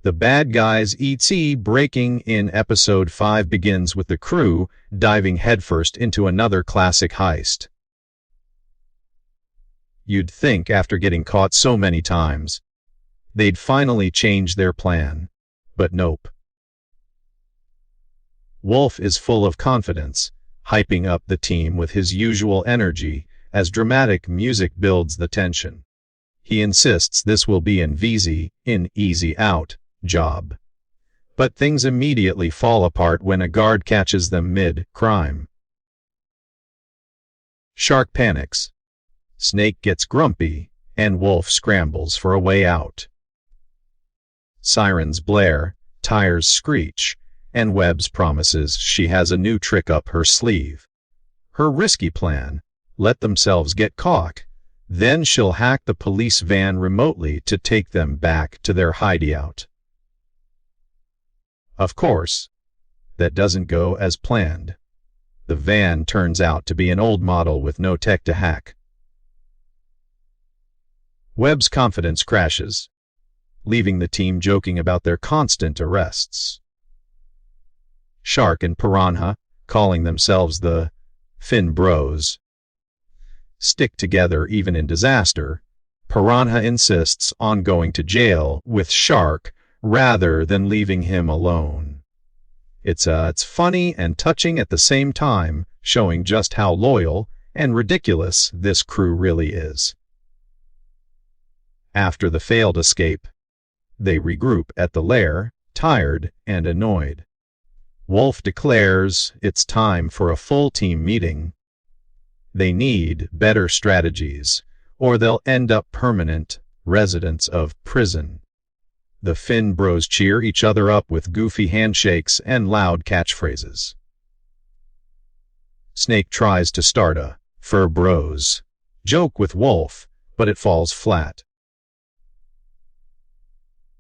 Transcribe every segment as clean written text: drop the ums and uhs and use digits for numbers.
The Bad Guys ET breaking in episode 5 begins with the crew diving headfirst into another classic heist. You'd think after getting caught so many times, they'd finally change their plan, but nope. Wolf is full of confidence, hyping up the team with his usual energy as dramatic music builds the tension. He insists this will be an easy out job. But things immediately fall apart when a guard catches them mid-crime. Shark panics. Snake gets grumpy, and Wolf scrambles for a way out. Sirens blare, tires screech, and Webbs promises she has a new trick up her sleeve. Her risky plan: let themselves get caught, then she'll hack the police van remotely to take them back to their hideout. Of course, that doesn't go as planned. The van turns out to be an old model with no tech to hack. Webb's confidence crashes, leaving the team joking about their constant arrests. Shark and Piranha, calling themselves the Fin Bros, stick together even in disaster. Piranha insists on going to jail with Shark rather than leaving him alone. It's funny and touching at the same time, showing just how loyal and ridiculous this crew really is. After the failed escape, they regroup at the lair, tired and annoyed. Wolf declares it's time for a full team meeting. They need better strategies, or they'll end up permanent residents of prison. The Fin Bros cheer each other up with goofy handshakes and loud catchphrases. Snake tries to start a Fur Bros joke with Wolf, but it falls flat.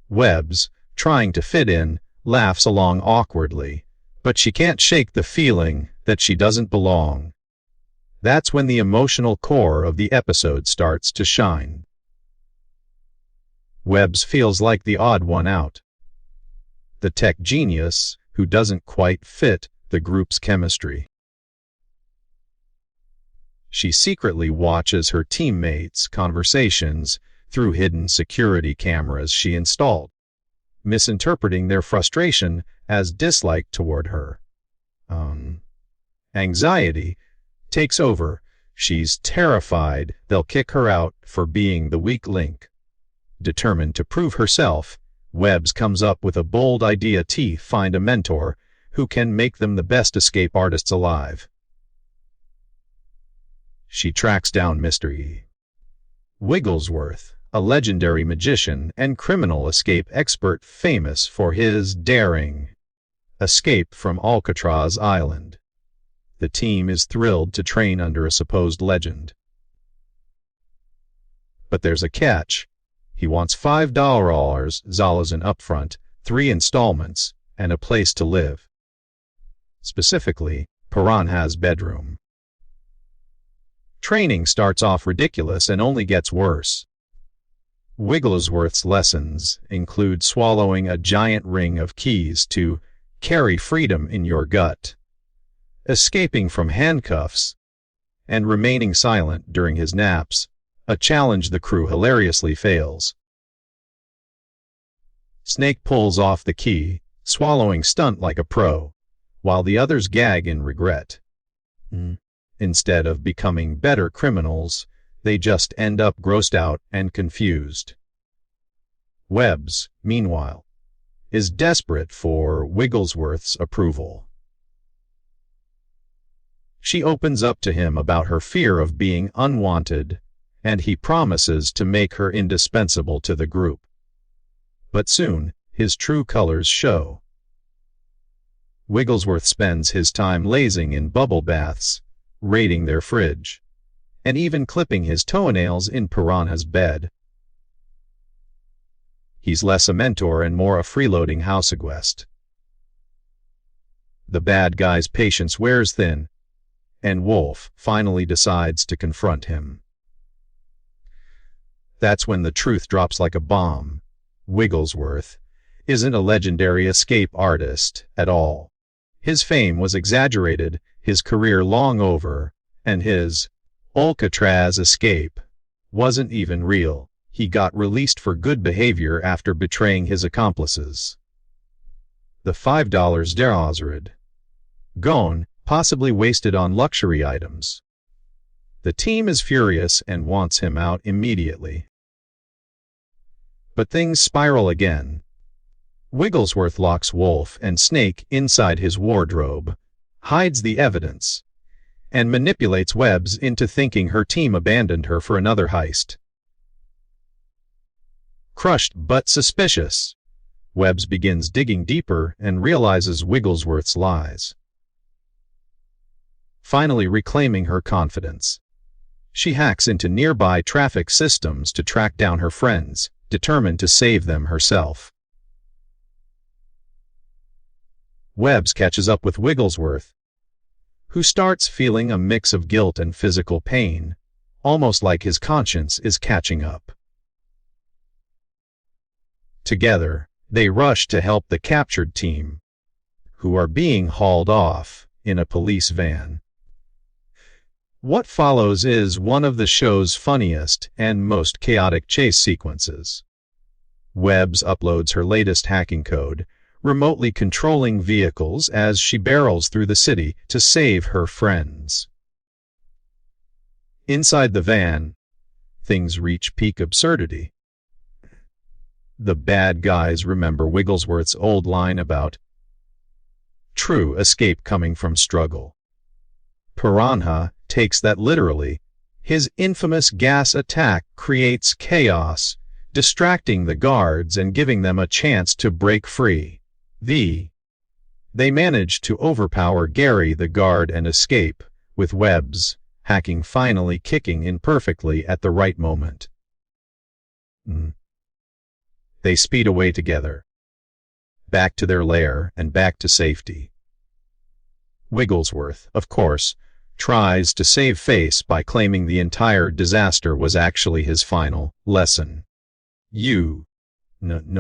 Webbs, trying to fit in, laughs along awkwardly, but she can't shake the feeling that she doesn't belong. That's when the emotional core of the episode starts to shine. Webbs feels like the odd one out, the tech genius who doesn't quite fit the group's chemistry. She secretly watches her teammates' conversations through hidden security cameras she installed, misinterpreting their frustration as dislike toward her. Anxiety takes over. She's terrified they'll kick her out for being the weak link. Determined to prove herself, Webbs comes up with a bold idea to find a mentor who can make them the best escape artists alive. She tracks down Mr. Wigglesworth, a legendary magician and criminal escape expert famous for his daring escape from Alcatraz Island. The team is thrilled to train under a supposed legend. But there's a catch. He wants $5 Zalazan upfront, 3 installments, and a place to live. Specifically, Piranha's bedroom. Training starts off ridiculous and only gets worse. Wigglesworth's lessons include swallowing a giant ring of keys to carry freedom in your gut, escaping from handcuffs, and remaining silent during his naps, a challenge the crew hilariously fails. Snake pulls off the key, swallowing stunt like a pro, while the others gag in regret. Instead of becoming better criminals, they just end up grossed out and confused. Webbs, meanwhile, is desperate for Wigglesworth's approval. She opens up to him about her fear of being unwanted, and he promises to make her indispensable to the group. But soon, his true colors show. Wigglesworth spends his time lazing in bubble baths, raiding their fridge, and even clipping his toenails in Piranha's bed. He's less a mentor and more a freeloading houseguest. The bad guy's patience wears thin, and Wolf finally decides to confront him. That's when the truth drops like a bomb. Wigglesworth isn't a legendary escape artist at all. His fame was exaggerated, his career long over, and his Alcatraz escape wasn't even real. He got released for good behavior after betraying his accomplices. The $5 Derazred gone, possibly wasted on luxury items. The team is furious and wants him out immediately. But things spiral again. Wigglesworth locks Wolf and Snake inside his wardrobe, hides the evidence, and manipulates Webbs into thinking her team abandoned her for another heist. Crushed but suspicious, Webbs begins digging deeper and realizes Wigglesworth's lies. Finally reclaiming her confidence, she hacks into nearby traffic systems to track down her friends, determined to save them herself. Webbs catches up with Wigglesworth, who starts feeling a mix of guilt and physical pain, almost like his conscience is catching up. Together, they rush to help the captured team, who are being hauled off in a police van. What follows is one of the show's funniest and most chaotic chase sequences. Webbs uploads her latest hacking code, remotely controlling vehicles as she barrels through the city to save her friends. Inside the van, things reach peak absurdity. The bad guys remember Wigglesworth's old line about true escape coming from struggle. Piranha takes that literally. His infamous gas attack creates chaos, distracting the guards and giving them a chance to break free. They manage to overpower Gary the guard and escape, with Webbs hacking finally kicking in perfectly at the right moment. They speed away together, back to their lair and back to safety. Wigglesworth, of course, tries to save face by claiming the entire disaster was actually his final lesson. No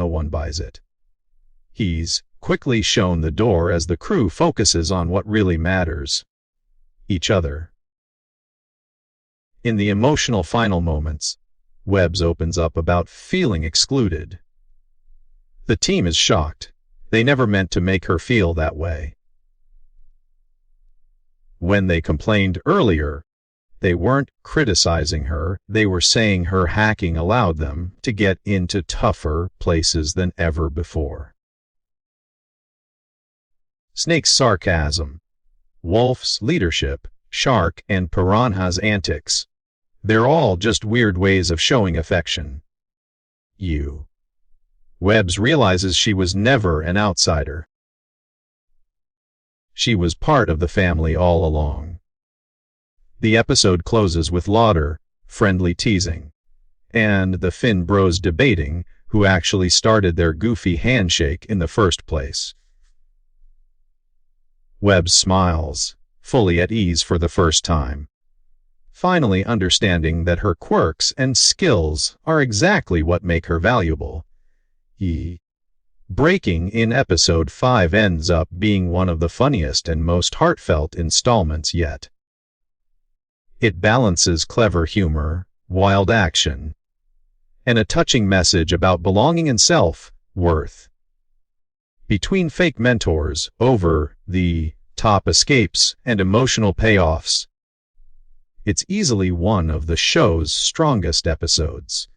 one buys it. He's quickly shown the door as the crew focuses on what really matters: each other. In the emotional final moments, Webbs opens up about feeling excluded. The team is shocked. They never meant to make her feel that way. When they complained earlier, they weren't criticizing her, they were saying her hacking allowed them to get into tougher places than ever before. Snake's sarcasm, Wolf's leadership, Shark and Piranha's antics, they're all just weird ways of showing affection. Webbs realizes she was never an outsider. She was part of the family all along. The episode closes with Lauder, friendly teasing, and the Finn Bros debating who actually started their goofy handshake in the first place. Webbs smiles, fully at ease for the first time, finally understanding that her quirks and skills are exactly what make her valuable. Breaking in episode 5 ends up being one of the funniest and most heartfelt installments yet. It balances clever humor, wild action, and a touching message about belonging and self-worth. Between fake mentors, over-the-top escapes, and emotional payoffs, it's easily one of the show's strongest episodes.